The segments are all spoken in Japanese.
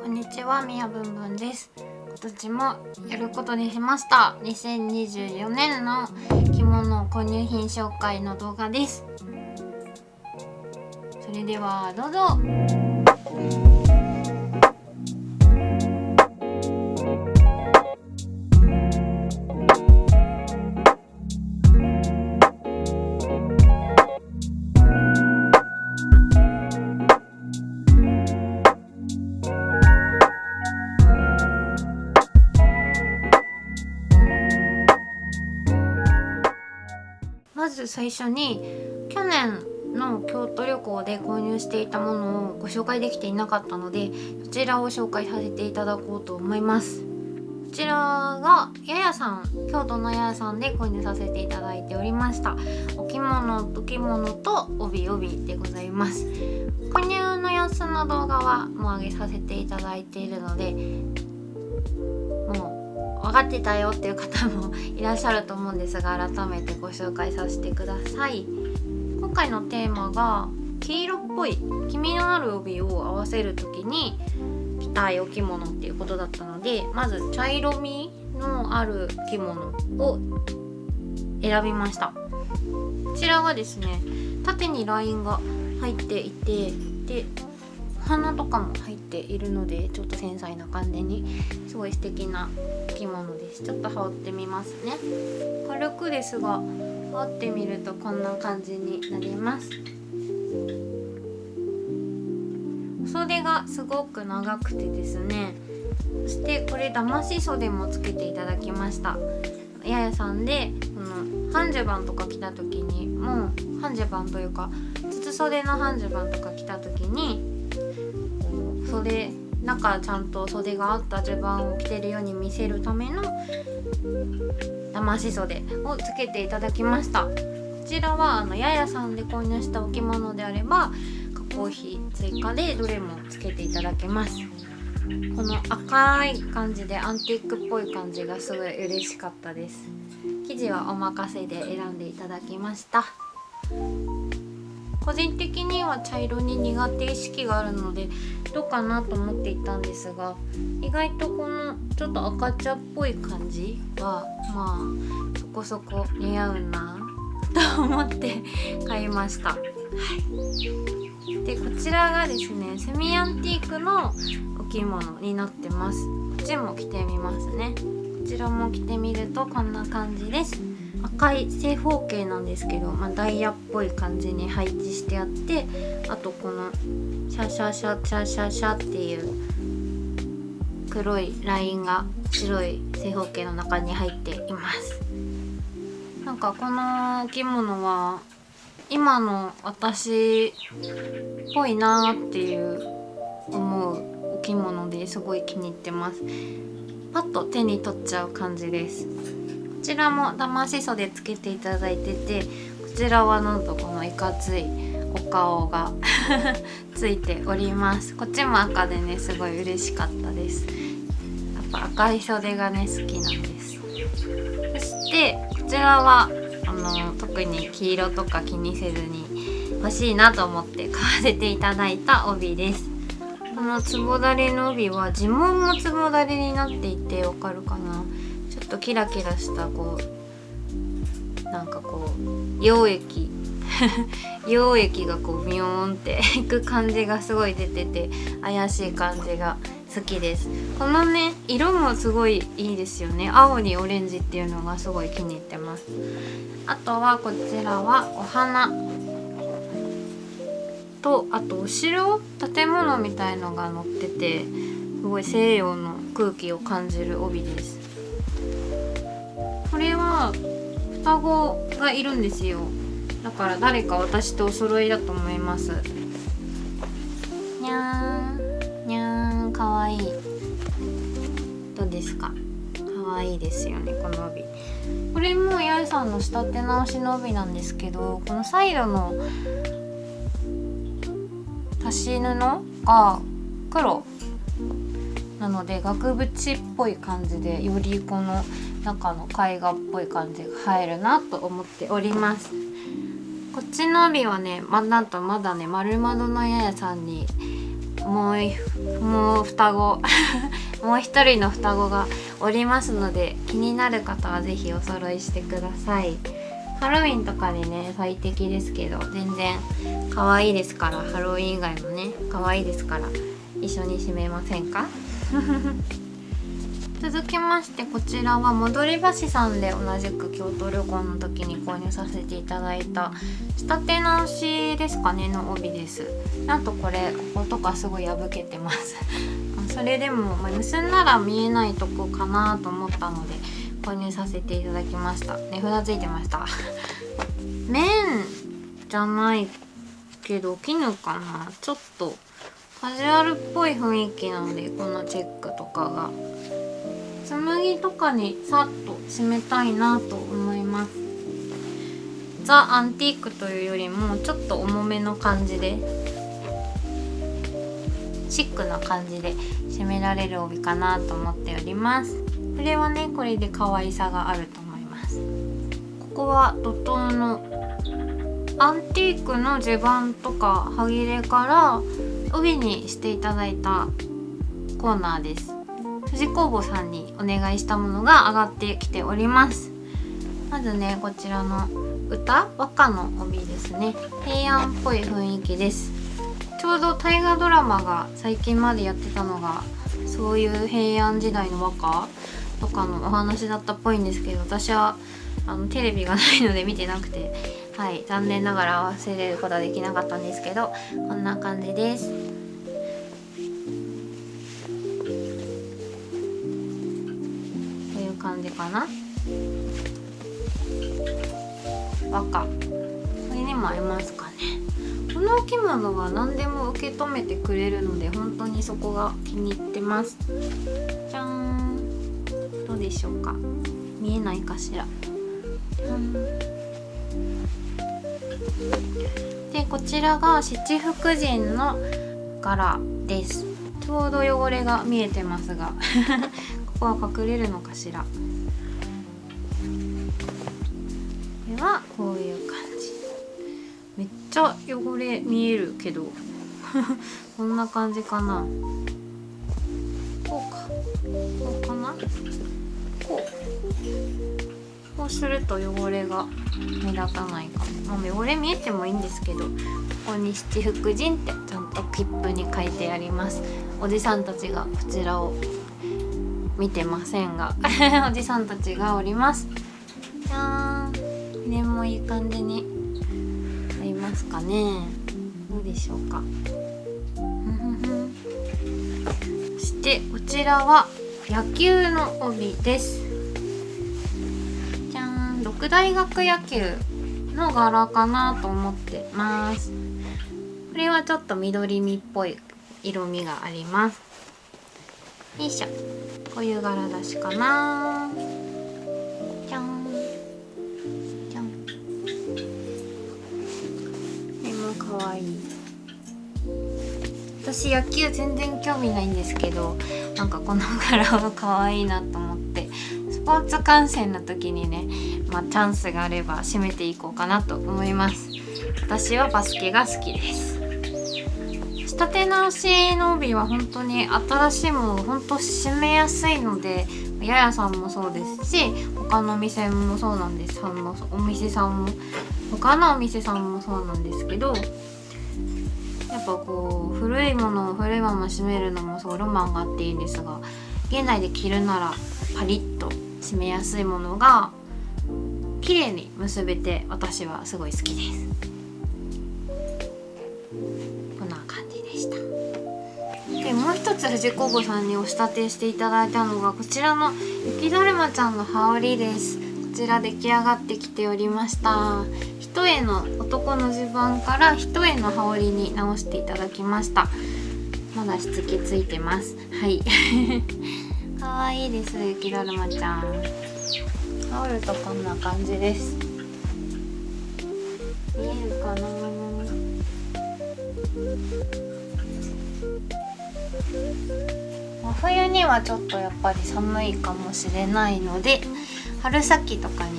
こんにちは、みやぶんぶんです。今年もやることにしました。2024年の着物購入品紹介の動画です。それではどうぞ。まず最初に去年の京都旅行で購入していたものをご紹介できていなかったので、そちらを紹介させていただこうと思います。こちらがややさん、京都のややさんで購入させていただいておりましたお着物と帯でございます。購入の様子の動画はもう上げさせていただいているので、もう分かってたよっていう方もいらっしゃると思うんですが、改めてご紹介させてください。今回のテーマが黄色っぽい黄みのある帯を合わせる時に着たいお着物っていうことだったので、まず茶色みのある着物を選びました。こちらがですね、縦にラインが入っていて、でお花とかも入っているので、ちょっと繊細な感じにすごい素敵な着物です。ちょっと羽織ってみますね。軽くですが羽織ってみるとこんな感じになります。袖がすごく長くてですね、そしてこれ騙し袖もつけていただきました。ややさんでこのハンジュバンとか着た時にもうハンジュバンというか筒袖のハンジュバンとか着た時に袖中ちゃんと袖があった襦袢を着てるように見せるための騙し袖をつけていただきました。こちらはややさんで購入したお着物であれば加工費追加でどれもつけていただけます。この赤い感じでアンティークっぽい感じがすごい嬉しかったです。生地はお任せで選んでいただきました。個人的には茶色に苦手意識があるのでどうかなと思っていたんですが、意外とこのちょっと赤茶っぽい感じはまあそこそこ似合うなと思って買いました。でこちらがですね、セミアンティークのお着物になってます。こっちも着てみますね。こちらも着てみるとこんな感じです。赤い正方形なんですけど、ダイヤっぽい感じに配置してあって、あとこのシャシャシャシャシャシャっていう黒いラインが白い正方形の中に入っています。なんかこの着物は今の私っぽいなっていう思うお着物ですごい気に入ってます。パッと手に取っちゃう感じです。こちらも騙し袖つけていただいてて、こちらはなんとこのいかついお顔がついております。こっちも赤でね、すごい嬉しかったです。やっぱ赤い袖がね好きなんです。そしてこちらは特に黄色とか気にせずに欲しいなと思って買わせていただいた帯です。このつぼだれの帯は地紋もつぼだれになっていて、わかるかな、ちょっとキラキラしたなんか溶液溶液がビヨーンっていく感じがすごい出てて怪しい感じが好きです。このね色もすごいいいですよね。青にオレンジっていうのがすごい気に入ってます。あとはこちらはお花と、あとお城、建物みたいのが載っててすごい西洋の空気を感じる帯です。これは双子がいるんですよ。だから誰か私とお揃いだと思います。にゃーんにゃーん、かわいい。どうですか？かわいいですよね、この帯。これもややさんの仕立て直しの帯なんですけど、このサイドの足し布が黒なので額縁っぽい感じで、よりこの中の絵画っぽい感じが入るなと思っております。こっちの帯はね、なんとまだね丸窓のややさんにもう双子もう一人の双子がおりますので、気になる方はぜひお揃いしてください。ハロウィンとかにね最適ですけど、全然可愛いですから、ハロウィン以外もね可愛いですから、一緒に締めませんか続きまして、こちらは戻り橋さんで同じく京都旅行の時に購入させていただいた仕立て直しですかねの帯です。なんとこれこことかすごい破けてますそれでも、結んだら見えないとこかなと思ったので購入させていただきました。値札ついてました綿じゃないけど絹かな、ちょっとカジュアルっぽい雰囲気なので、このチェックとかが紬とかにさっと締めたいなと思います。ザ・アンティークというよりもちょっと重めの感じで、シックな感じで締められる帯かなと思っております。これはねこれで可愛さがあると思います。ここは怒涛のアンティークの襦袢とか端切れから帯にしていただいたコーナーです。藤工房さんにお願いしたものが上がってきております。まずねこちらの歌和歌の帯ですね。平安っぽい雰囲気です。ちょうど大河ドラマが最近までやってたのがそういう平安時代の和歌とかのお話だったっぽいんですけど、私はテレビがないので見てなくて、残念ながら合わせれることはできなかったんですけど、こんな感じです。こういう感じかな。和歌これにも合いますかね。このお着物は何でも受け止めてくれるので本当にそこが気に入ってます。じゃーん、どうでしょうか、見えないかしら。でこちらが七福神の柄です。ちょうど汚れが見えてますがここは隠れるのかしら。これはこういう感じ。めっちゃ汚れ見えるけどこんな感じかな。こうかな。こうすると汚れが目立たないかも。汚れ見えてもいいんですけど、ここに七福神ってちゃんと切符に書いてあります。おじさんたちがこちらを見てませんがおじさんたちがおります。じゃーん、ねもいい感じにありますかね。どうでしょうかそしてこちらは野球の帯です。じゃーん、六大学野球の柄かなと思ってます。これはちょっと緑みっぽい色味があります。よいしょ、こういう柄出しかな。じゃんじゃん、これもかわいい。私野球全然興味ないんですけど、なんかこの柄は可愛いなと思って、スポーツ観戦の時にね、チャンスがあれば締めていこうかなと思います。私はバスケが好きです。仕立て直しの帯は本当に新しいものが本当締めやすいので、ややさんもそうですし、他のお店もそうなんです。お店さんも他のお店さんもそうなんですけど、やっぱこう古いものを古いまま締めるのもそうロマンがあっていいんですが、現代で着るならパリッと締めやすいものが綺麗に結べて私はすごい好きです。こんな感じでした。でもう一つ藤子坊さんにお仕立てしていただいたのがこちらの雪だるまちゃんの羽織です。こちら出来上がってきておりました。一重の男の襦袢から一重の羽織に直していただきました。まだしつけついてます。はいかわいいです。雪だるまちゃん羽織るとこんな感じです。見えるかな。真冬にはちょっとやっぱり寒いかもしれないので、春先とかに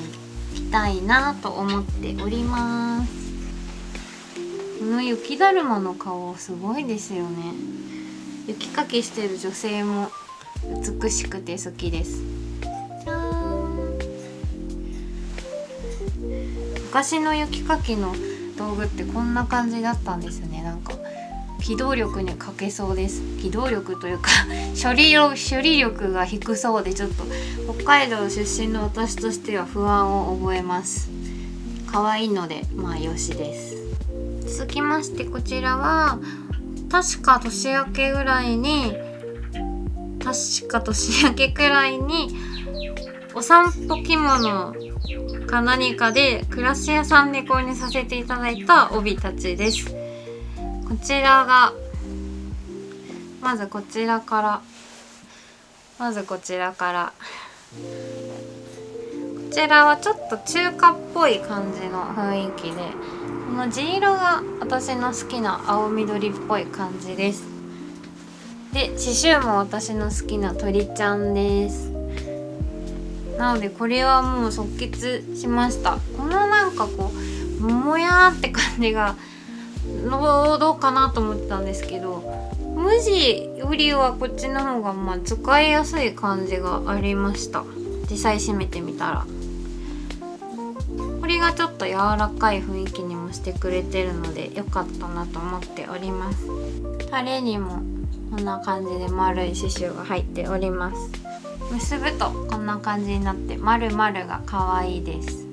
着たいなと思っております。この雪だるまの顔すごいですよね。雪かきしてる女性も美しくて好きです。じゃーん。昔の雪かきの道具ってこんな感じだったんですね。なんか機動力に欠けそうです。機動力というか処理力が低そうで、ちょっと北海道出身の私としては不安を覚えます。可愛いのでまあよしです。続きましてこちらは確か年明けくらいにお散歩着物か何かで暮らし屋さんで購入させていただいた帯たちです。こちらがまずこちらからこちらはちょっと中華っぽい感じの雰囲気で、この地色が私の好きな青緑っぽい感じです。で刺繍も私の好きな鳥ちゃんです。なのでこれはもう即決しました。このなんかこうもやーって感じがどうかなと思ってたんですけど、無地よりはこっちの方がまあ使いやすい感じがありました。実際締めてみたらこれがちょっと柔らかい雰囲気にもしてくれてるので良かったなと思っております。タレにもこんな感じで丸い刺繍が入っております。結ぶとこんな感じになって丸々が可愛いです。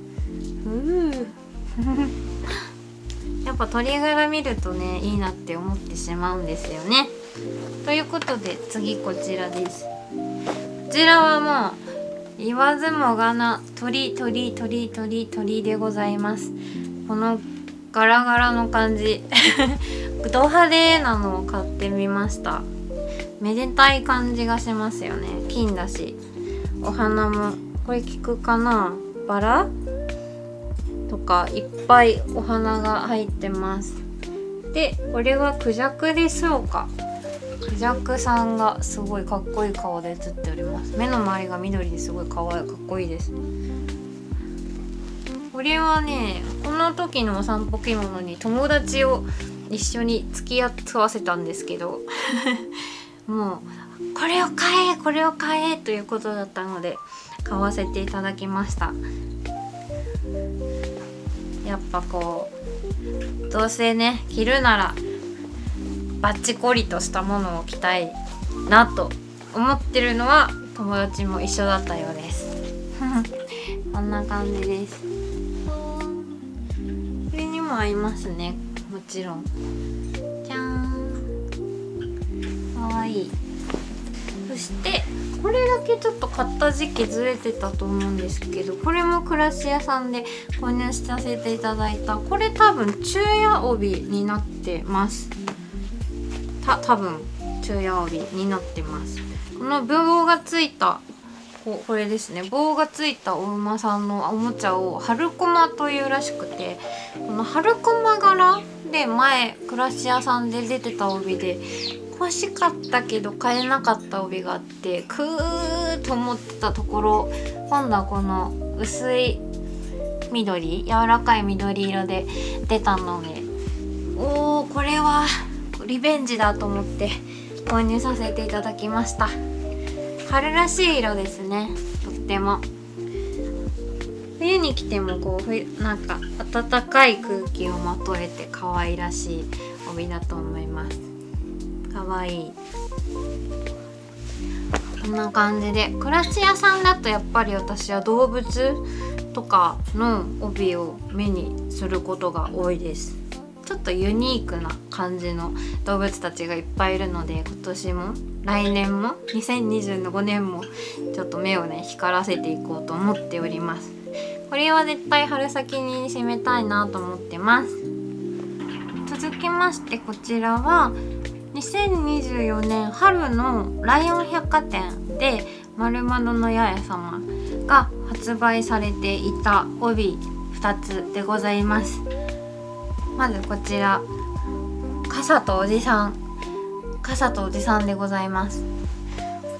やっぱ鳥柄見るとねいいなって思ってしまうんですよね。ということで次こちらです。こちらはもう言わずもがな鳥でございます。このガラガラの感じド派手なのを買ってみました。めでたい感じがしますよね。金だしお花もこれ効くかな、バラとかいっぱいお花が入ってます。でこれはクジャクでしょうか。クジャクさんがすごいかっこいい顔で写っております。目の周りが緑ですごいかっこいいです。これはねこの時のお散歩着物に友達を一緒に付き合わせたんですけどもうこれを買えということだったので買わせていただきました。やっぱこうどうせね着るならバッチコリとしたものを着たいなと思ってるのは友達も一緒だったようですこんな感じです。これにも合いますね、もちろん。じゃーん、かわいい。そしてこれだけちょっと買った時期ずれてたと思うんですけど、これも暮らし屋さんで購入させていただいた、これ多分昼夜帯になってます。多分昼夜帯になってます。この棒がついたこれですね、棒がついたお馬さんのおもちゃを春駒というらしくて、この春駒柄で前暮らし屋さんで出てた帯で欲しかったけど買えなかった帯があって、と思ってたところ、今度はこの薄い緑、柔らかい緑色で出たので、これはリベンジだと思って購入させていただきました。春らしい色ですね、とっても。冬に着てもこうなんか暖かい空気をまとえて可愛らしい帯だと思います。可愛い。こんな感じで暮らし屋さんだとやっぱり私は動物とかの帯を目にすることが多いです。ちょっとユニークな感じの動物たちがいっぱいいるので、今年も来年も2025年もちょっと目をね光らせていこうと思っております。これは絶対春先に締めたいなと思ってます。続きましてこちらは2024年春のライオン百貨店で丸窓の八重様が発売されていた帯2つでございます。まずこちら傘とおじさんでございます。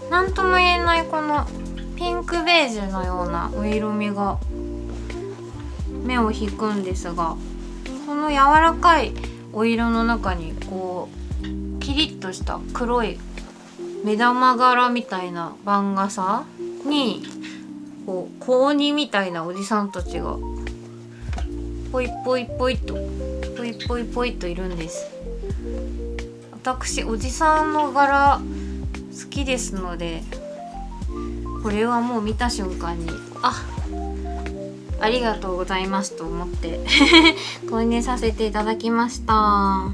なんとも言えないこのピンクベージュのようなお色味が目を引くんですが、この柔らかいお色の中にこうキリッとした黒い目玉柄みたいな番傘にこう高2みたいなおじさんたちがポイポイポイとポイポイポイといるんです。私おじさんの柄好きですので、これはもう見た瞬間にありがとうございますと思って購入させていただきました。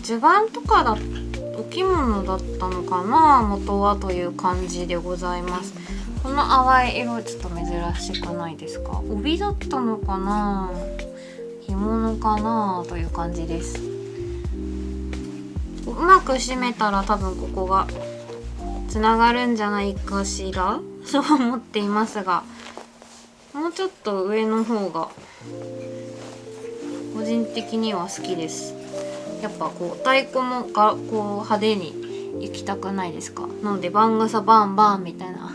襦袢とかお着物だったのかな、元はという感じでございます。この淡い色ちょっと珍しくないですか？帯だったのかな、着物かなという感じです。うまく締めたら多分ここがつながるんじゃないかしらそう思っていますが、もうちょっと上の方が個人的には好きです。やっぱこう太鼓もこう派手に行きたくないですか？なので番傘バンバンみたいな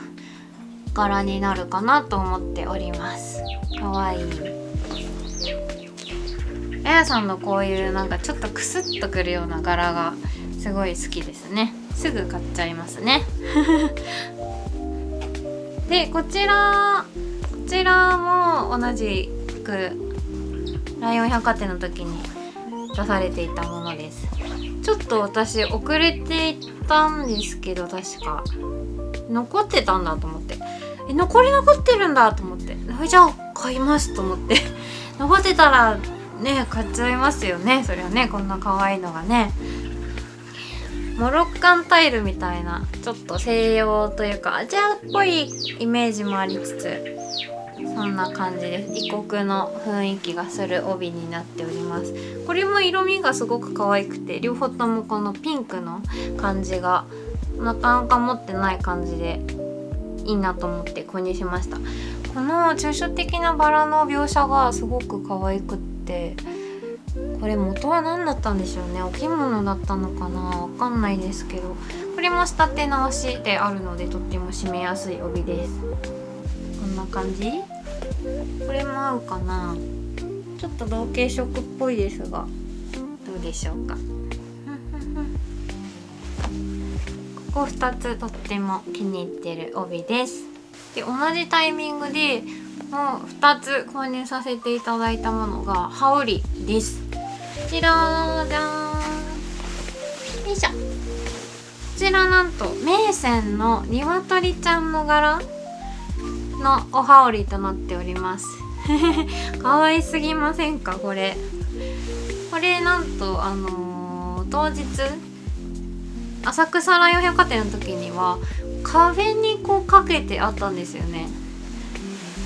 柄になるかなと思っております。かわいい。あやさんのこういうなんかちょっとクスッとくるような柄がすごい好きですね。すぐ買っちゃいますねでこちらも同じくライオン百貨店の時に出されていたものです。ちょっと私遅れていったんですけど、確か残ってたんだと思って、残ってるんだと思って、じゃあ買いますと思って残ってたらね買っちゃいますよね。それはね、こんな可愛いのがね、モロッカンタイルみたいなちょっと西洋というかアジアっぽいイメージもありつつ、そんな感じです。異国の雰囲気がする帯になっております。これも色味がすごく可愛くて、両方ともこのピンクの感じがなかなか持ってない感じでいいなと思って購入しました。この抽象的なバラの描写がすごく可愛くって、これ元は何だったんでしょうね。お着物だったのかな、わかんないですけど、これも仕立て直しであるのでとっても締めやすい帯です。こんな感じ。これも合うかな。ちょっと同系色っぽいですがどうでしょうかここ2つとっても気に入ってる帯です。で同じタイミングでもう2つ購入させていただいたものが羽織です。こちらじゃーん、よいしょ。こちらなんと銘仙の鶏ちゃんの柄のお羽織となっております可愛すぎませんか？これなんと当日浅草ライオン百貨店の時には壁にこうかけてあったんですよね。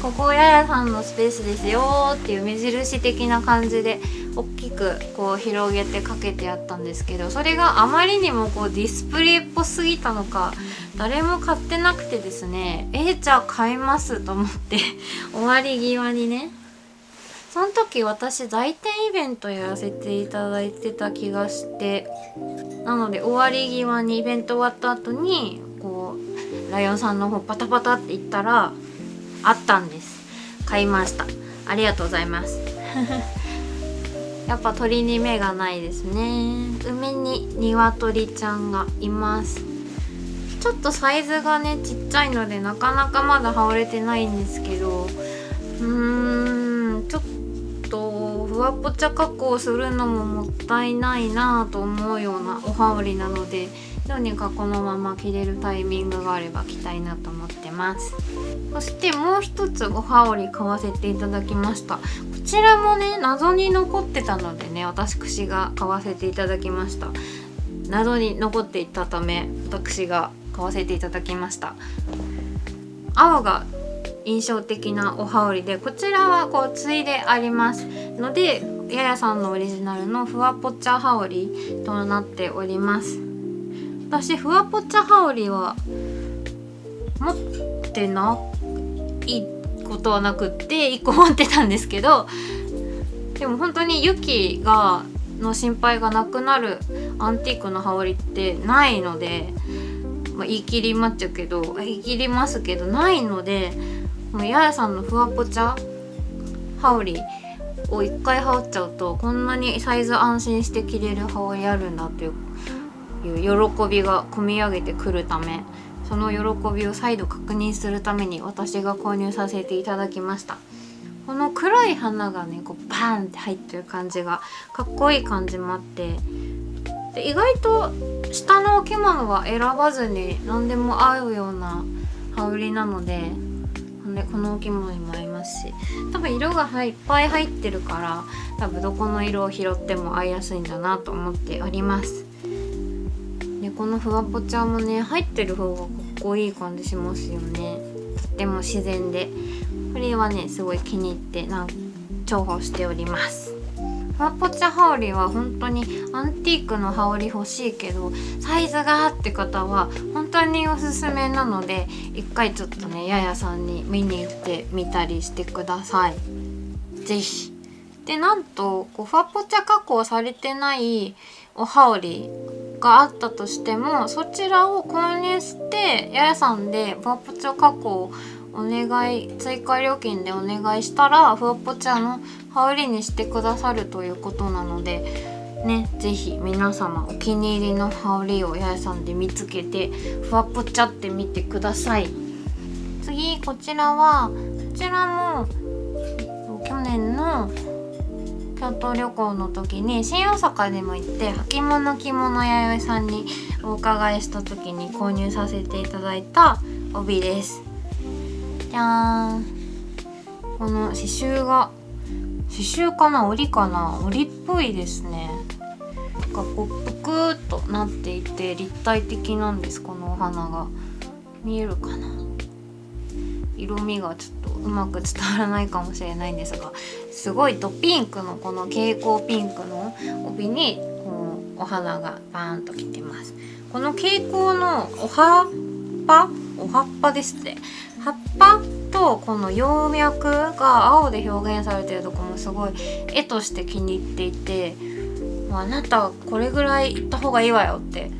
ここややさんのスペースですよっていう目印的な感じで大きくこう広げてかけてあったんですけど、それがあまりにもこうディスプレイっぽすぎたのか誰も買ってなくてですね、じゃあ買いますと思って終わり際にね、その時私来店イベントやらせていただいてた気がして、なので終わり際にイベント終わった後にこうライオンさんの方パタパタって行ったらあったんです。買いました。ありがとうございますやっぱ鳥に目がないですね。海に鶏ちゃんがいます。ちょっとサイズがねちっちゃいのでなかなかまだ羽織れてないんですけど、ちょっとふわぽちゃ加工するのももったいないなと思うようなお羽織なので、どうにかこのまま着れるタイミングがあれば着たいなと思ってます。そしてもう一つお羽織買わせていただきました。こちらもね謎に残ってたのでね、私が買わせていただきました。謎に残っていたため私が買わせていただきました。青が印象的なお羽織で、こちらはこうついでありますので、ややさんのオリジナルのふわぽちゃ羽織となっております。私ふわぽちゃ羽織は持ってないことはなくって1個持ってたんですけど、でも本当に雪がの心配がなくなるアンティークの羽織ってないので、言い切りますけどないので、もうややさんのふわぽちゃ羽織を1回羽織っちゃうと、こんなにサイズ安心して着れる羽織あるんだという喜びが込み上げてくるため、その喜びを再度確認するために私が購入させていただきました。この黒い花がねこうバーンって入ってる感じがかっこいい感じもあって、で意外と下のお着物は選ばずに何でも合うような羽織なので、このお着物にも合いますし、多分色がいっぱい入ってるから、多分どこの色を拾っても合いやすいんだなと思っております。でこのふわぽちゃもね入ってる方がかっこいい感じしますよね。とっても自然で、これはねすごい気に入って重宝しております。ふわぽちゃ羽織は本当にアンティークの羽織欲しいけどサイズがって方は本当におすすめなので、一回ちょっとねややさんに見に行ってみたりしてください。ぜひ。でなんとふわぽちゃ加工されてないお羽織があったとしても、そちらを購入してややさんでふわぽちゃ加工お願い、追加料金でお願いしたらふわぽちゃの羽織にしてくださるということなのでね、ぜひ皆様お気に入りの羽織をややさんで見つけてふわぽちゃってみてください。次こちらも去年の京都旅行の時に新大阪でも行って履物着物弥生さんにお伺いした時に購入させていただいた帯です。じゃーん。この刺繍かな、織かな、織っぽいですね。がこうぷくーっとなっていて立体的なんです。このお花が見えるかな。色味がちょっとうまく伝わらないかもしれないんですが、すごいドピンクのこの蛍光ピンクの帯にこうお花がバーンときてます。この蛍光のお葉っぱですね。葉っぱとこの葉脈が青で表現されてるとこもすごい絵として気に入っていて、あなたこれぐらい行った方がいいわよって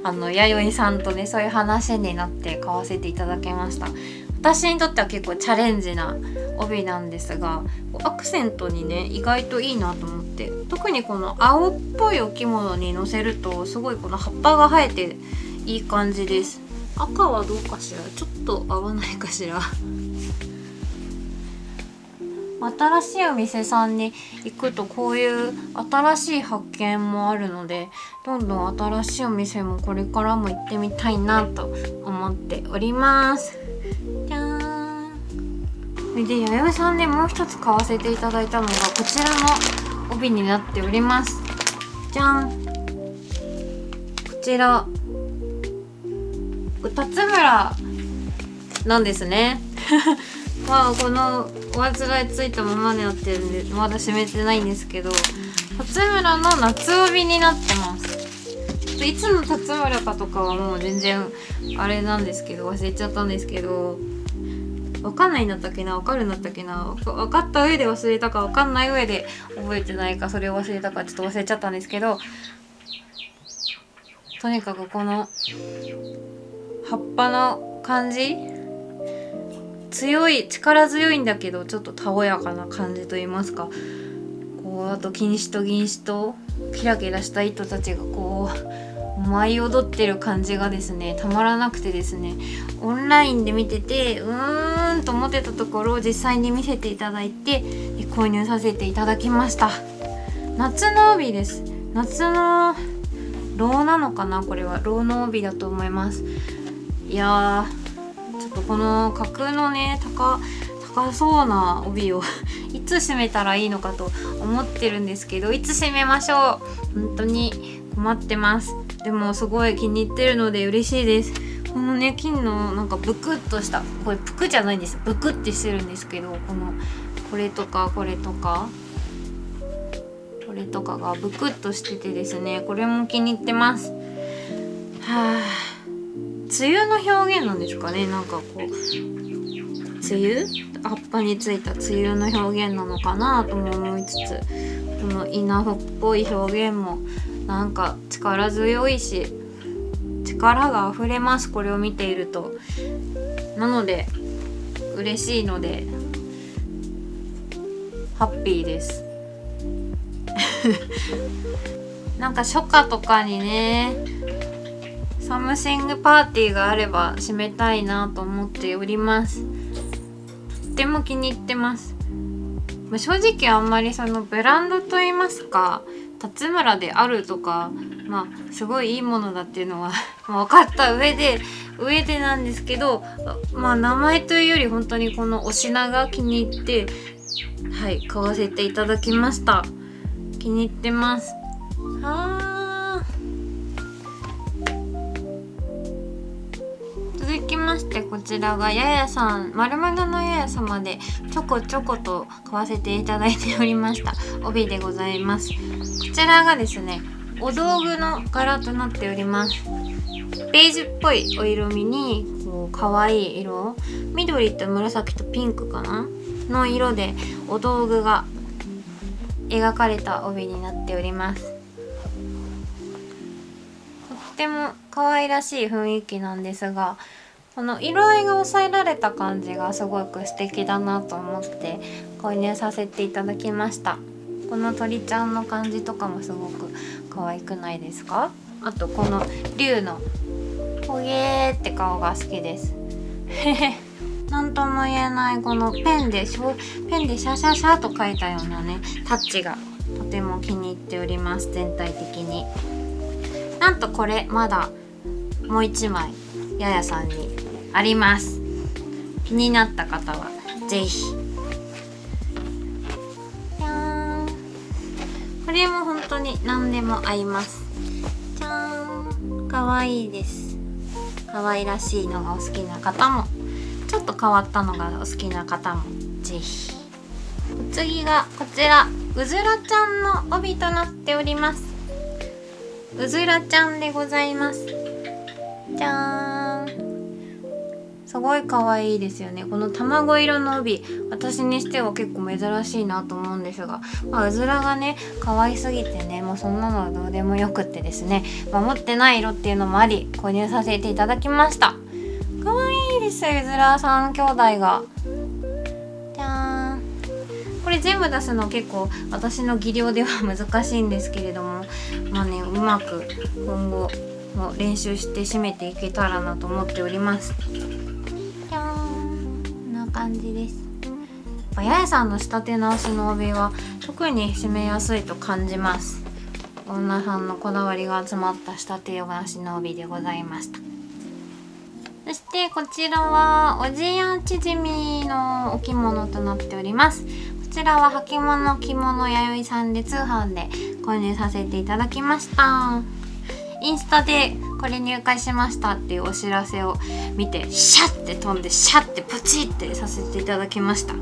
弥生さんとねそういう話になって買わせていただきました。私にとっては結構チャレンジな帯なんですが、アクセントにね意外といいなと思って、特にこの青っぽいお着物にのせるとすごいこの葉っぱが生えていい感じです。赤はどうかしら、ちょっと合わないかしら。新しいお店さんに行くとこういう新しい発見もあるので、どんどん新しいお店もこれからも行ってみたいなと思っております。じゃーん。で弥生さんでもう一つ買わせていただいたのがこちらの帯になっております。じゃん。こちら歌つ村なんですね。まあこのおあつらいついたままになってるんでまだ閉めてないんですけど、辰村の夏帯になってます。いつの辰村かとかはもう全然あれなんですけど忘れちゃったんですけど、分かんないんだったっけな、分かるんだったっけな、分かった上で忘れたか分かんない上で覚えてないか、それを忘れたかちょっと忘れちゃったんですけど、とにかくこの葉っぱの感じ力強いんだけどちょっとたおやかな感じといいますか、こうあと金糸と銀糸とキラキラした糸たちがこう舞い踊ってる感じがですねたまらなくてですね、オンラインで見ててと思ってたところを実際に見せていただいて購入させていただきました。夏の帯です。夏のローなのかな、これはローの帯だと思います。いやーちょっとこの格のね高そうな帯をいつ締めたらいいのかと思ってるんですけど、いつ締めましょう。本当に困ってます。でもすごい気に入ってるので嬉しいです。このね金のなんかブクッとした、これプクじゃないんです、ブクッてしてるんですけど、これとかがブクッとしててですね、これも気に入ってます。はあ、梅雨の表現なんですかね、なんかこう梅雨葉っぱについた梅雨の表現なのかなとも思いつつ、この稲穂っぽい表現もなんか力強いし力が溢れます、これを見ていると。なので嬉しいのでハッピーですなんか初夏とかにねサムシングパーティーがあれば締めたいなと思っております。とっても気に入ってます。正直あんまりそのブランドといいますか辰村であるとかすごいいいものだっていうのは分かった上でなんですけど、名前というより本当にこのお品が気に入って買わせていただきました。気に入ってます。続きましてこちらがややさん丸々のやや様でちょこちょこと買わせていただいておりました帯でございます。こちらがですねお道具の柄となっております。ベージュっぽいお色味にこう可愛い色緑と紫とピンクかなの色でお道具が描かれた帯になっております。とっても可愛らしい雰囲気なんですがこの色合いが抑えられた感じがすごく素敵だなと思って購入させていただきました。この鳥ちゃんの感じとかもすごく可愛くないですか？あとこの竜のほげーって顔が好きですなんとも言えないこのペンでシャシャシャと描いたようなねタッチがとても気に入っております。全体的になんとこれまだもう一枚ややさんにあります。気になった方はぜひ。これも本当に何でも合います。じゃーん、かわいいです。可愛らしいのがお好きな方もちょっと変わったのがお好きな方もぜひ。お次がこちらうずらちゃんの帯となっております。うずらちゃんでございます。じゃーん、すごい可愛いですよね。この卵色の帯私にしては結構珍しいなと思うんですが、うずらがね可愛すぎてねもうそんなのはどうでもよくってですね、持ってない色っていうのもあり購入させていただきました。可愛いですうずらさん兄弟が。じゃーん、これ全部出すの結構私の技量では難しいんですけれどもうまく今後も練習して締めていけたらなと思っております。じゃーん、こんな感じです。ややさんの仕立て直しの帯は特に締めやすいと感じます。女さんのこだわりが詰まった仕立て直しの帯でございました。そしてこちらはおじや縮みのお着物となっております。こちらは履物着物弥生さんで通販で購入させていただきました。インスタでこれ入会しましたっていうお知らせを見てシャッて飛んでシャッてポチってさせていただきました。や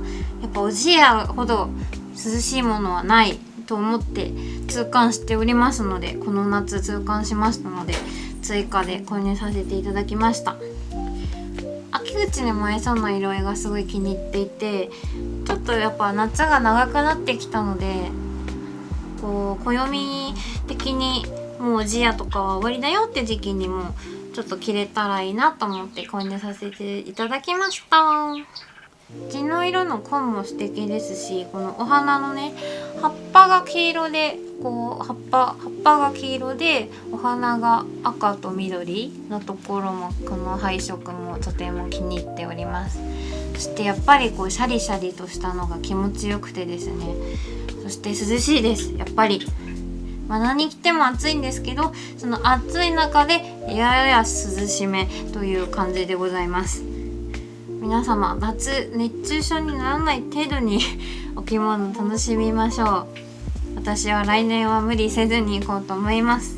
っぱおじやほど涼しいものはないと思って痛感しておりますので、この夏痛感しましたので追加で購入させていただきました。秋口にも合いそうな色合いがすごい気に入っていて、ちょっとやっぱ夏が長くなってきたのでこう暦的にもうおじやとかは終わりだよって時期にもちょっと着れたらいいなと思って購入させていただきました。地の色の紺も素敵ですし、このお花のね葉っぱが黄色で葉っぱが黄色でお花が赤と緑のところもこの配色もとても気に入っております。そしてやっぱりシャリシャリとしたのが気持ちよくてですね、そして涼しいです。やっぱり何着ても暑いんですけど、その暑い中でやや涼しめという感じでございます。皆様夏熱中症にならない程度にお着物楽しみましょう。私は来年は無理せずに行こうと思います。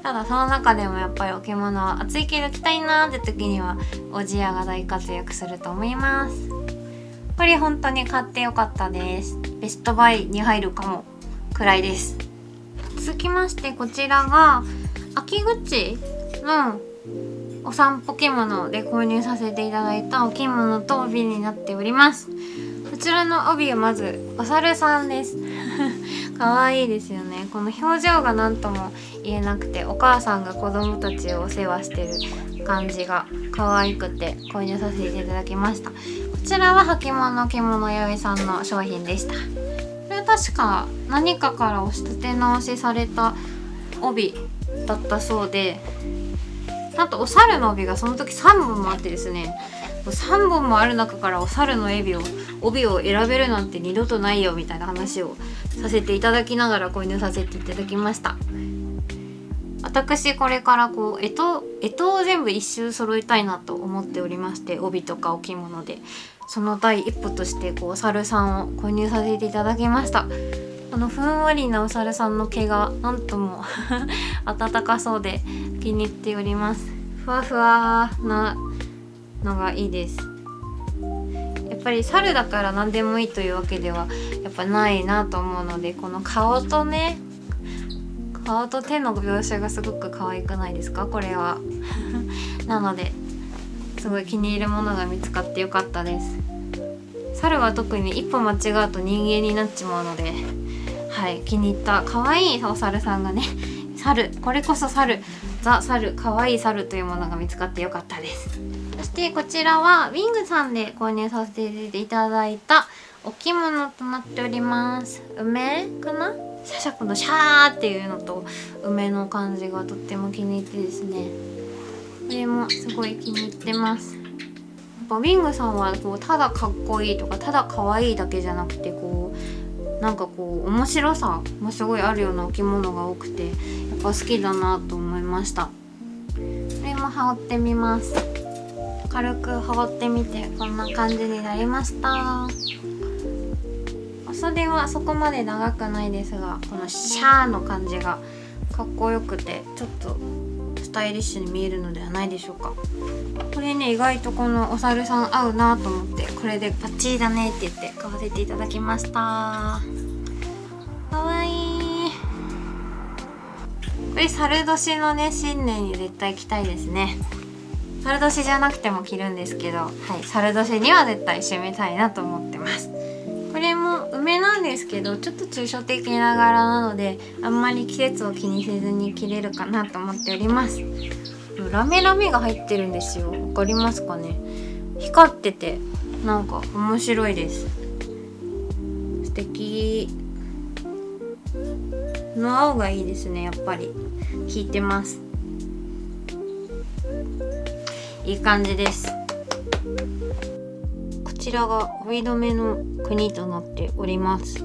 ただその中でもやっぱりお着物は暑いけど着たいなーって時にはおじやが大活躍すると思います。これ本当に買ってよかったです。ベストバイに入るかもくらいです。続きましてこちらが秋口のお散歩着物で購入させていただいたお着物と帯になっております。こちらの帯はまずお猿さんです可愛いですよね。この表情が何とも言えなくて、お母さんが子供たちをお世話してる感じが可愛くて購入させていただきました。こちらは履物着物弥生さんの商品でした。確か何かから押し立て直しされた帯だったそうで、あとお猿の帯がその時3本もあってですね、3本もある中からお猿の帯を選べるなんて二度とないよみたいな話をさせていただきながら購入させていただきました。私これから干支を全部一周揃えたいなと思っておりまして、帯とかお着物でその第一歩としてお猿さんを購入させていただきました。このふんわりなお猿さんの毛がなんとも暖かそうで気に入っております。ふわふわなのがいいです。やっぱり猿だから何でもいいというわけではやっぱないなと思うので、この顔と手の描写がすごく可愛くないですか、これはなのですごい気に入るものが見つかってよかったです。猿は特に一歩間違うと人間になっちまうので、はい、気に入った可愛いお猿さんがね、これこそ猿可愛い猿というものが見つかってよかったです。そしてこちらはウィングさんで購入させていただいたお着物となっております。梅かな、シャシャこのシャーっていうのと梅の感じがとっても気に入ってですね、これもすごい気に入ってます。やっぱウィングさんはただかっこいいとかただ可愛いだけじゃなくてなんか面白さもすごいあるようなお着物が多くてやっぱ好きだなと思いました。これも羽織ってみます。軽く羽織ってみてこんな感じになりました。お袖はそこまで長くないですが、このシャーの感じがかっこよくてちょっとスタイリッシュに見えるのではないでしょうか。これね、意外とこのお猿さん合うなと思って、これでバッチリだねって言って買わせていただきました。かわいい。これ猿年のね、新年に絶対着たいですね。猿年じゃなくても着るんですけど、はい、猿年には絶対締めたいなと思ってます。これも梅なんですけど、ちょっと抽象的な柄なのであんまり季節を気にせずに着れるかなと思っております。ラメが入ってるんですよ。わかりますかね。光っててなんか面白いです。素敵。この青がいいですね。やっぱり効いてます。いい感じです。こちらが帯留めの国となっております。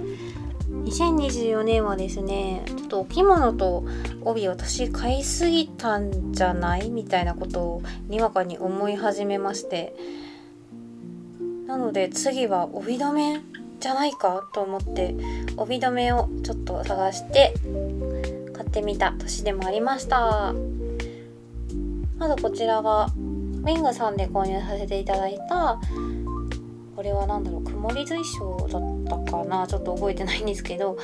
2024年はですね、ちょっとお着物と帯私買いすぎたんじゃないみたいなことをにわかに思い始めまして、なので次は帯留めじゃないかと思って帯留めをちょっと探して買ってみた年でもありました。まずこちらがウィングさんで購入させていただいた、これは曇り水晶だったかな、ちょっと覚えてないんですけど、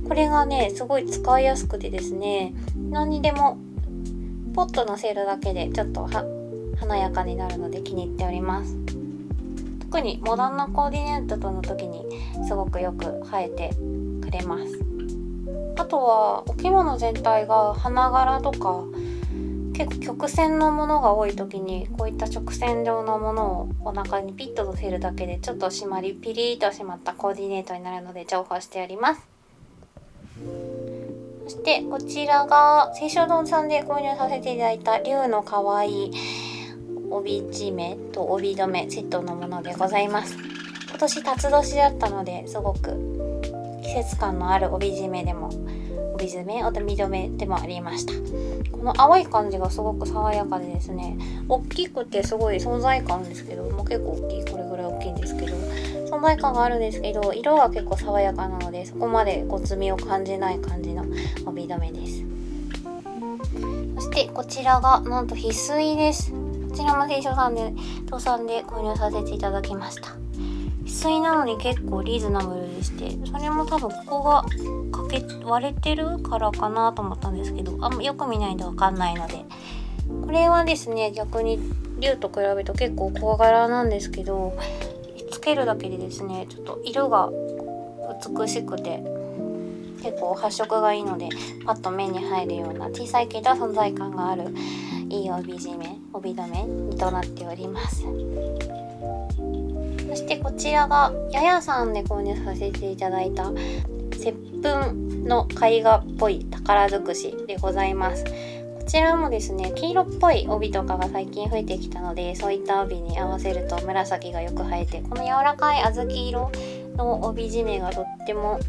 これがねすごい使いやすくてですね、何にでもポッと乗せるだけでちょっと華やかになるので気に入っております。特にモダンなコーディネートの時にすごくよく映えてくれます。あとはお着物全体が花柄とか結構曲線のものが多い時に、こういった直線状のものをお腹にピッと乗せるだけでちょっとピリーと締まったコーディネートになるので重宝しております。そしてこちらが青少丼さんで購入させていただいた竜のかわいい帯締めと帯留めセットのものでございます。今年辰年だったのですごく季節感のある帯締め帯留めでもありました。この淡い感じがすごく爽やかでですね、大きくてすごい存在感ですけど、もう結構大きい、これぐらい大きいんですけど存在感があるんですけど、色が結構爽やかなのでそこまでごつみを感じない感じの帯留めです。そしてこちらがなんと翡翠です。こちらも青少さんで当産で購入させていただきました。翡翠なのに結構リーズナブルでして、それも多分ここが割れてるからかなと思ったんですけど、あんまよく見ないと分かんないので、これはですね逆に竜と比べると結構小柄なんですけど、つけるだけでですねちょっと色が美しくて結構発色がいいのでパッと目に入るような小さいけど存在感があるいい帯留めとなっております。そしてこちらがややさんで購入させていただいた粉の絵画っぽい宝尽くしでございます。こちらもですね、黄色っぽい帯とかが最近増えてきたので、そういった帯に合わせると紫がよく映えて、この柔らかい小豆色の帯締めがとっても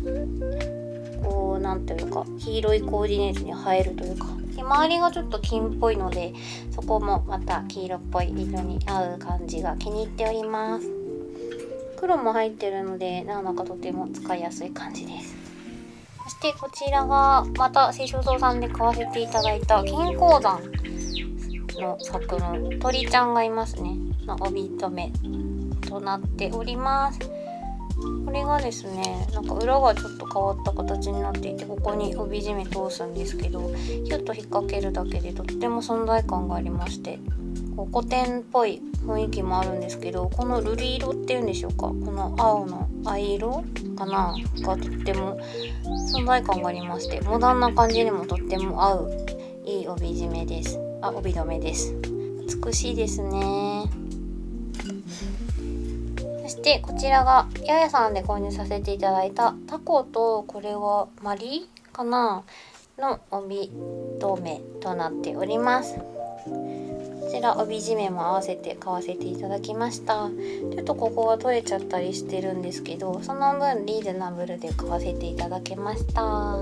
こうなんというか黄色いコーディネートに映えるというか、で周りがちょっと金っぽいので、そこもまた黄色っぽい色に合う感じが気に入っております。黒も入ってるので、なんだかとても使いやすい感じです。そしてこちらがまた清少堂さんで買わせていただいた金鉱山の作の鳥ちゃんがいますねの帯留めとなっております。これがですね、なんか裏がちょっと変わった形になっていて、ここに帯締め通すんですけど、ヒュッと引っ掛けるだけでとっても存在感がありまして、こう古典っぽい雰囲気もあるんですけど、この瑠璃色っていうんでしょうか、この青の藍色かながとっても存在感がありまして、モダンな感じにもとっても合ういい帯締めです。帯留めです。美しいですね。そしてこちらがややさんで購入させていただいたタコと、これはマリかなの帯留めとなっております。こちら帯締めも合わせて買わせていただきました。ちょっとここが取れちゃったりしてるんですけど、その分リーズナブルで買わせていただきました。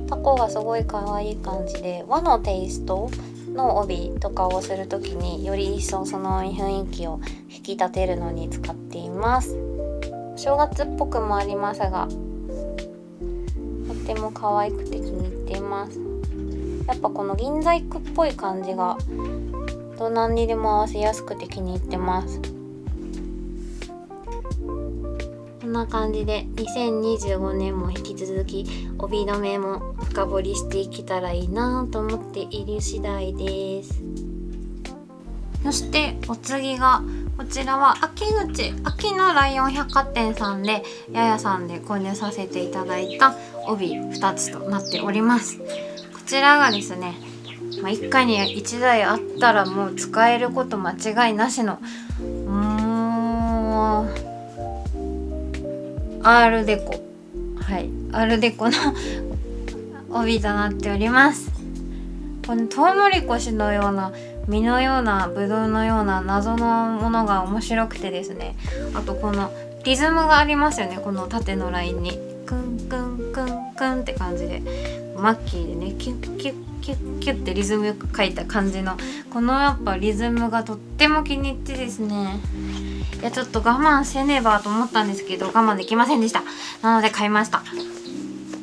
タコがすごい可愛い感じで、和のテイストの帯とかをするときにより一層その雰囲気を引き立てるのに使っています。正月っぽくもありますが、とっても可愛くて気に入っています。やっぱこの銀細工っぽい感じがど何にでも合わせやすくて気に入ってます。こんな感じで2025年も引き続き帯留めも深掘りしていけたらいいなと思っている次第です。そしてお次がこちらは秋のライオン百貨店さんでややさんで購入させていただいた帯2つとなっております。こちらがですね、一家に1台あったらもう使えること間違いなしのアールデコ、アールデコの帯となっております。このトウモリコシのような実のようなブドウのような謎のものが面白くてですね、あとこのリズムがありますよね。この縦のラインにクンクンクンクンって感じで、マッキーでねキュッキュッキュッキュッってリズムよく書いた感じのこのやっぱリズムがとっても気に入ってですね、いやちょっと我慢せねばと思ったんですけど我慢できませんでした。なので買いました。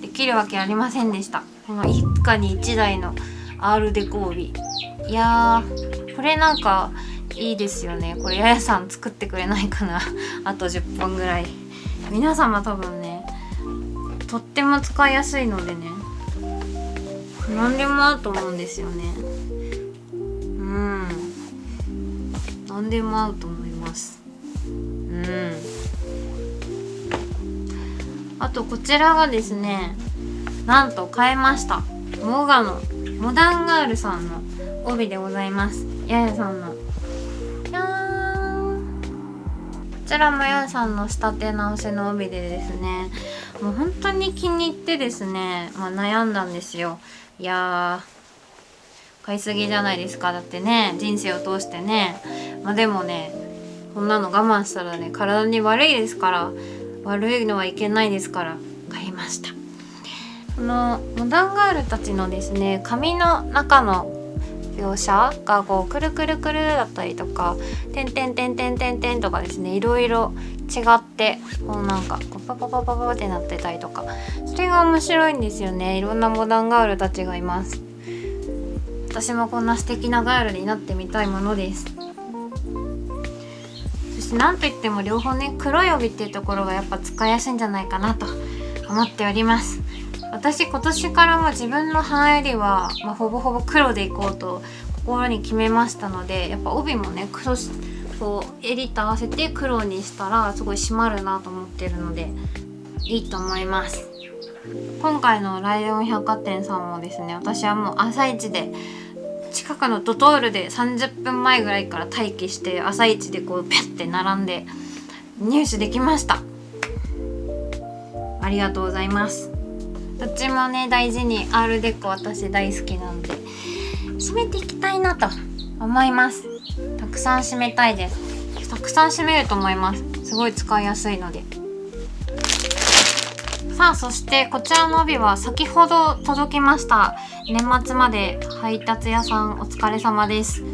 できるわけありませんでした。この一家に1台のアールデコ帯、いやーこれなんかいいですよね。これややさん作ってくれないかなあと10本ぐらい。皆様多分ねとっても使いやすいのでね、何でも合うと思うんですよね。何でも合うと思います。あとこちらがですね、なんと買えました。モガのモダンガールさんの帯でございます。ややさんのこちらもややさんの仕立て直しの帯でですね、もう本当に気に入ってですね、悩んだんですよ。いやー買いすぎじゃないですか。だってね人生を通してね、でもねこんなの我慢したらね体に悪いですから、悪いのはいけないですから買いました。このモダンガールたちのですね髪の中の描写がこうくるくるくるだったりとか、てんてんてんてんてんてんとかですね、いろいろ違ってこうなんかこうパパパパパってなってたりとか、それが面白いんですよね。いろんなモダンガールたちがいます。私もこんな素敵なガールになってみたいものです。そしてなんといっても両方ね黒い帯っていうところがやっぱ使いやすいんじゃないかなと思っております。私今年からも自分の半襟は、ほぼほぼ黒でいこうと心に決めましたので、やっぱ帯もねこう襟と合わせて黒にしたらすごい締まるなと思ってるのでいいと思います。今回のライオン百貨店さんもですね、私はもう朝一で近くのドトールで30分前ぐらいから待機して朝一でこうペッて並んで入手できました。ありがとうございます。どっちもね大事にアールデコ私大好きなので締めていきたいなと思います。たくさん締めたいです。たくさん締めると思います。すごい使いやすいので。さあそしてこちらの帯は先ほど届きました。年末まで配達屋さんお疲れ様です。こ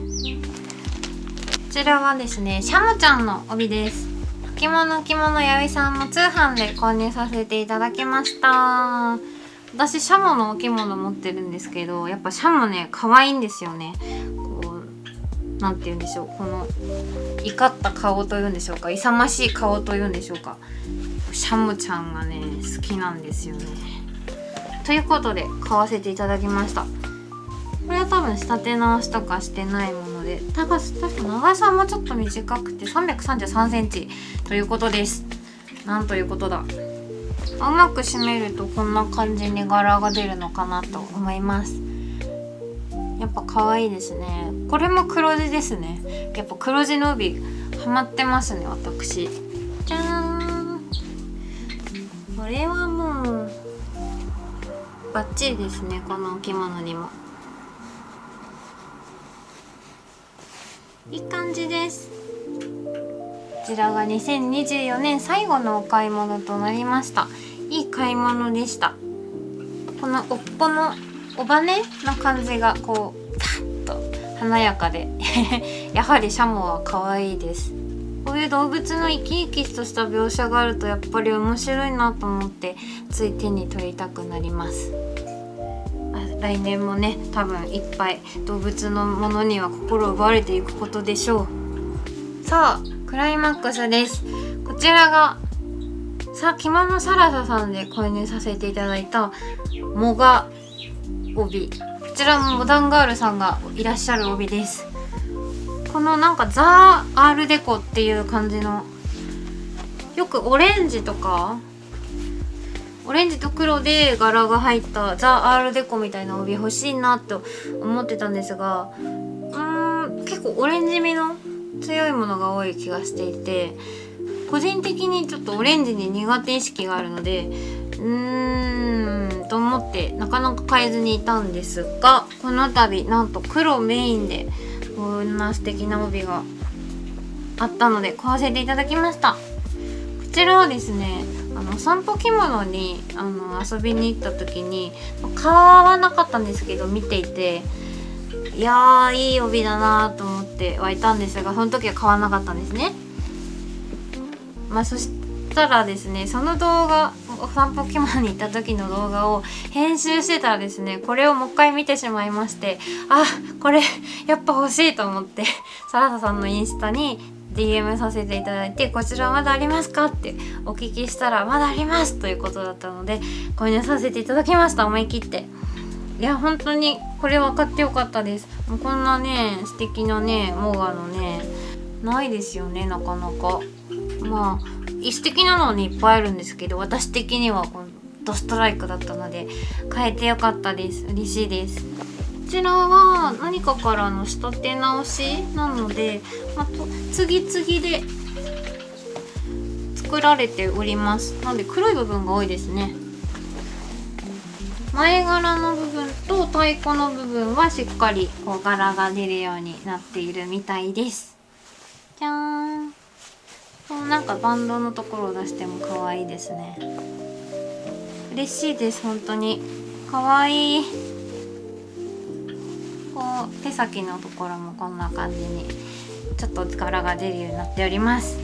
ちらはですねシャムちゃんの帯です。着物やびさんの通販で購入させていただきました。私シャモのお着物持ってるんですけど、やっぱシャモね可愛いんですよね。こうなんて言うんでしょう、この怒った顔というんでしょうか、勇ましい顔というんでしょうか、シャムちゃんがね好きなんですよね。ということで買わせていただきました。これは多分仕立て直しとかしてないもので、確か長さもちょっと短くて333センチということです。なんということだ。うまく締めるとこんな感じに柄が出るのかなと思います。やっぱ可愛いですね。これも黒地ですね。やっぱ黒地の帯ハマってますね私。じゃーん。これはもうバッチリですね。このお着物にもいい感じです。こちらが2024年最後のお買い物となりました。いい買い物でした。このおっぽのおばねの感じがこうパッと華やかでやはりシャモは可愛いです。こういう動物の生き生きとした描写があるとやっぱり面白いなと思ってつい手に取りたくなります。来年もね多分いっぱい動物のものには心奪われていくことでしょう。さあクライマックスです。こちらが着物サラサさんで購入させていただいたモガ帯。こちらもモダンガールさんがいらっしゃる帯です。このなんかザ・アールデコっていう感じの、よくオレンジと黒で柄が入ったザ・アールデコみたいな帯欲しいなと思ってたんですが、結構オレンジ味の強いものが多い気がしていて、個人的にちょっとオレンジに苦手意識があるのでと思ってなかなか買えずにいたんですが、この度なんと黒メインでこんな素敵な帯があったので買わせていただきました。こちらはですね散歩着物に遊びに行った時に買わなかったんですけど見ていて、いやーいい帯だなと思って湧いたんですが、その時は買わなかったんですね。そしたらですね、その動画、お散歩着物に行った時の動画を編集してたらですね、これをもう一回見てしまいまして、これやっぱ欲しいと思ってサラサさんのインスタに DM させていただいて、こちらまだありますかってお聞きしたらまだありますということだったので購入させていただきました。思い切って。いや本当にこれ分かってよかったです。もうこんなね素敵なねモガのねないですよね、なかなか。素敵なのはねいっぱいあるんですけど、私的にはこのドストライクだったので買えてよかったです。嬉しいです。こちらは何かからの仕立て直しなので、次々で作られております。なので黒い部分が多いですね。前柄の部分と太鼓の部分はしっかりこう柄が出るようになっているみたいです。じゃーん。なんかバンドのところを出しても可愛いですね。嬉しいです。本当に可愛い。こう手先のところもこんな感じにちょっと柄が出るようになっております。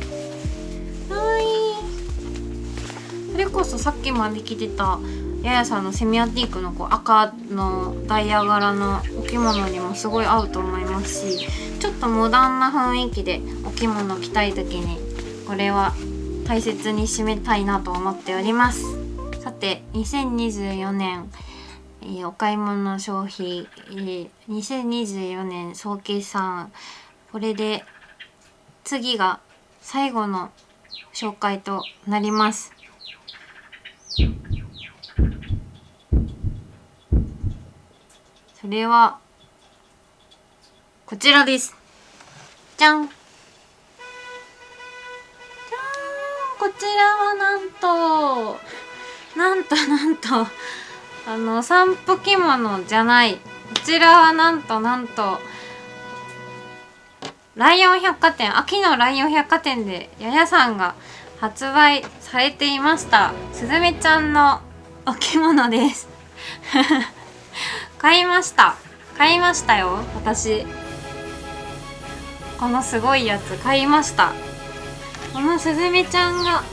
それこそさっきまで着てたややさんのセミアンティークのこう赤のダイヤ柄のお着物にもすごい合うと思いますし、ちょっとモダンな雰囲気でお着物着たい時にこれは大切に締めたいなと思っております。さて2024年、お買い物消費、2024年総決算、これで次が最後の紹介となります。それはこちらです。じゃん。こちらはなんとなんと散歩着物じゃない、こちらはなんとライオン百貨店、秋のライオン百貨店でややさんが発売されていましたすずめちゃんのお着物です買いましたよ。私このすごいやつ買いました。このすずめちゃんが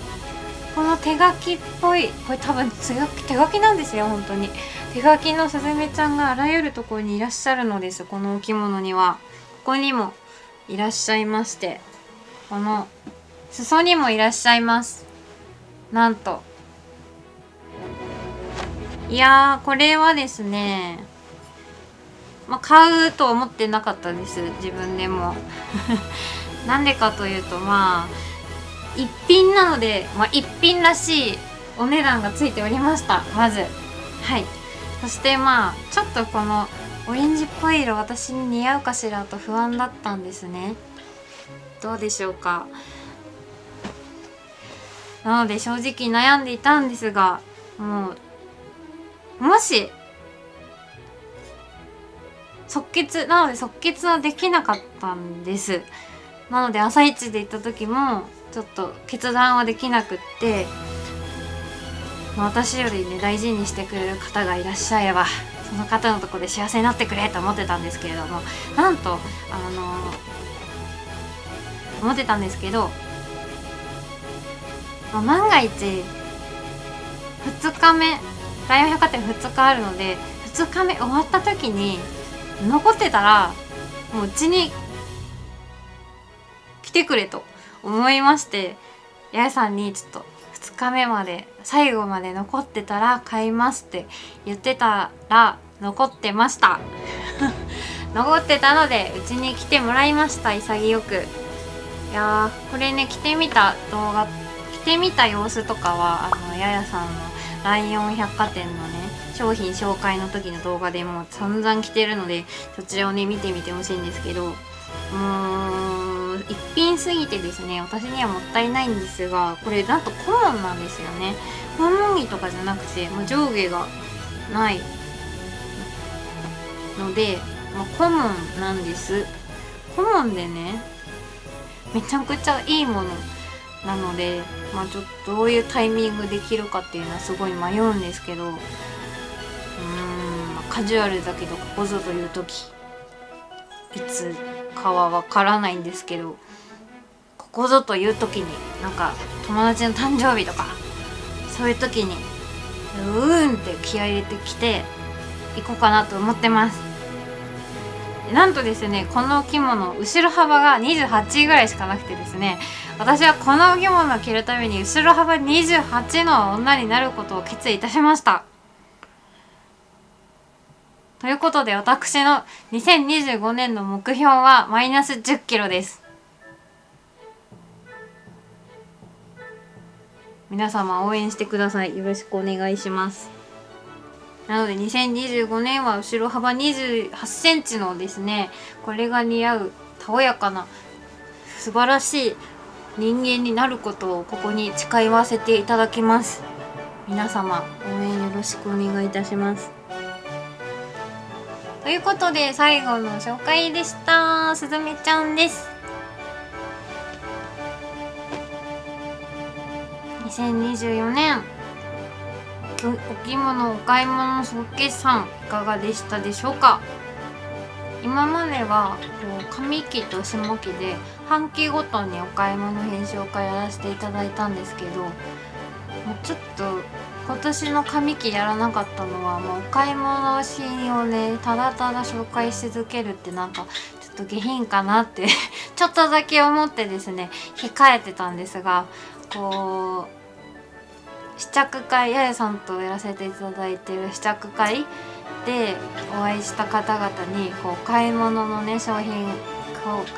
この手書きっぽい、これ多分手書きなんですよ。本当に手書きのすずめちゃんがあらゆるところにいらっしゃるのです。このお着物にはここにもいらっしゃいまして、この裾にもいらっしゃいます。なんといやー、これはですね、買うと思ってなかったです、自分でもなんでかというと、一品なので、一品らしいお値段がついておりました。まずはい。そしてちょっとこのオレンジっぽい色、私に似合うかしらと不安だったんですね。どうでしょうか。なので正直悩んでいたんですが、もし即決はできなかったんです。なので朝一で行った時もちょっと決断はできなくって、私よりね大事にしてくれる方がいらっしゃればその方のところで幸せになってくれと思ってたんですけれども、なんと思ってたんですけど、万が一2日目、ライオン百貨店2日あるので、2日目終わった時に残ってたらもううちに来てくれと思いまして、ややさんにちょっと2日目まで最後まで残ってたら買いますって言ってたら残ってました残ってたのでうちに来てもらいました。潔く。いやー、これね、着てみた様子とかはややさんのライオン百貨店のね商品紹介の時の動画でも散々着てるので、そちらをね見てみてほしいんですけど、一品すぎてですね、私にはもったいないんですが、これなんとコモンなんですよね。訪問着とかじゃなくて、上下がないので、コモンなんです。コモンでね、めちゃくちゃいいものなので、ちょっとどういうタイミングで着るかっていうのはすごい迷うんですけど、カジュアルだけどここぞという時、いつかはわからないんですけど、ここぞという時になんか友達の誕生日とかそういう時にって気合い入れてきていこうかなと思ってます。なんとですね、このお着物後ろ幅が28ぐらいしかなくてですね、私はこのお着物を着るために後ろ幅28の女になることを決意いたしました。ということで、私の2025年の目標はマイナス10キロです。皆様応援してください。よろしくお願いします。なので2025年は後ろ幅28センチのですね、これが似合うたおやかな素晴らしい人間になることをここに誓わせていただきます。皆様応援よろしくお願いいたします。ということで最後の紹介でした。すずめちゃんです。2024年お着物お買い物総決算いかがでしたでしょうか。今までは上期と下期で半期ごとにお買い物編集会やらせていただいたんですけど、もうちょっと今年の上期やらなかったのは、もうお買い物シーンをねただただ紹介し続けるってなんかちょっと下品かなってちょっとだけ思ってですね控えてたんですが、試着会、ややさんとやらせていただいている試着会でお会いした方々に買い物のね商品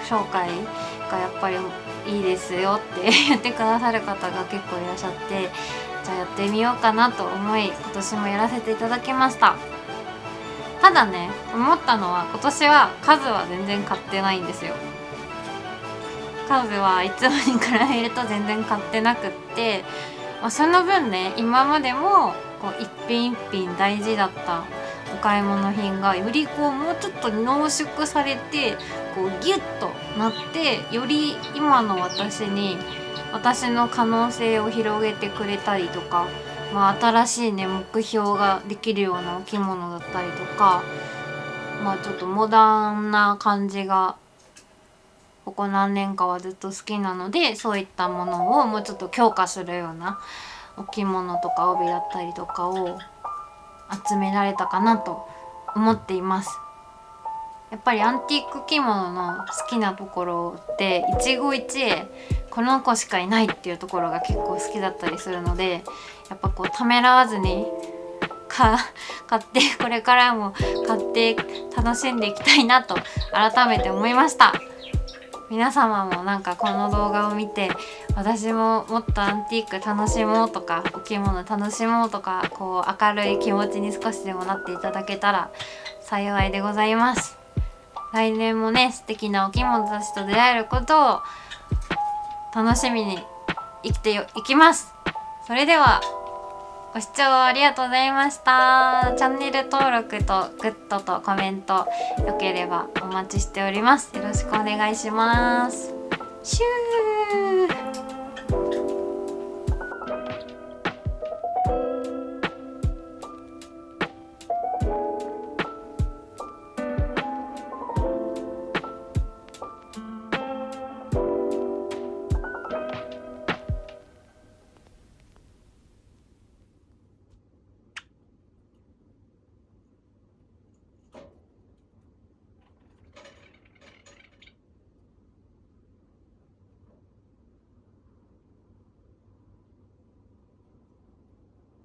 紹介がやっぱりいいですよって言ってくださる方が結構いらっしゃって、じゃあやってみようかなと思い今年もやらせていただきました。ただね、思ったのは今年は数は全然買ってないんですよ。数はいつもに比べると全然買ってなくって、その分ね、今までもこう一品一品大事だったお買い物品がよりこうもうちょっと濃縮されてこうギュッとなって、より今の私の可能性を広げてくれたりとか、新しいね目標ができるようなお着物だったりとか、ちょっとモダンな感じがここ何年かはずっと好きなので、そういったものをもうちょっと強化するようなお着物とか帯だったりとかを集められたかなと思っています。やっぱりアンティーク着物の好きなところって一期一会この子しかいないっていうところが結構好きだったりするので、やっぱこうためらわずに買ってこれからも買って楽しんでいきたいなと改めて思いました。皆様もなんかこの動画を見て、私ももっとアンティーク楽しもうとかお着物楽しもうとか、こう明るい気持ちに少しでもなっていただけたら幸いでございます。来年もね、素敵なお着物たちと出会えることを楽しみに生きていきます。それではご視聴ありがとうございました。チャンネル登録とグッドとコメントよければお待ちしております。よろしくお願いします。シュー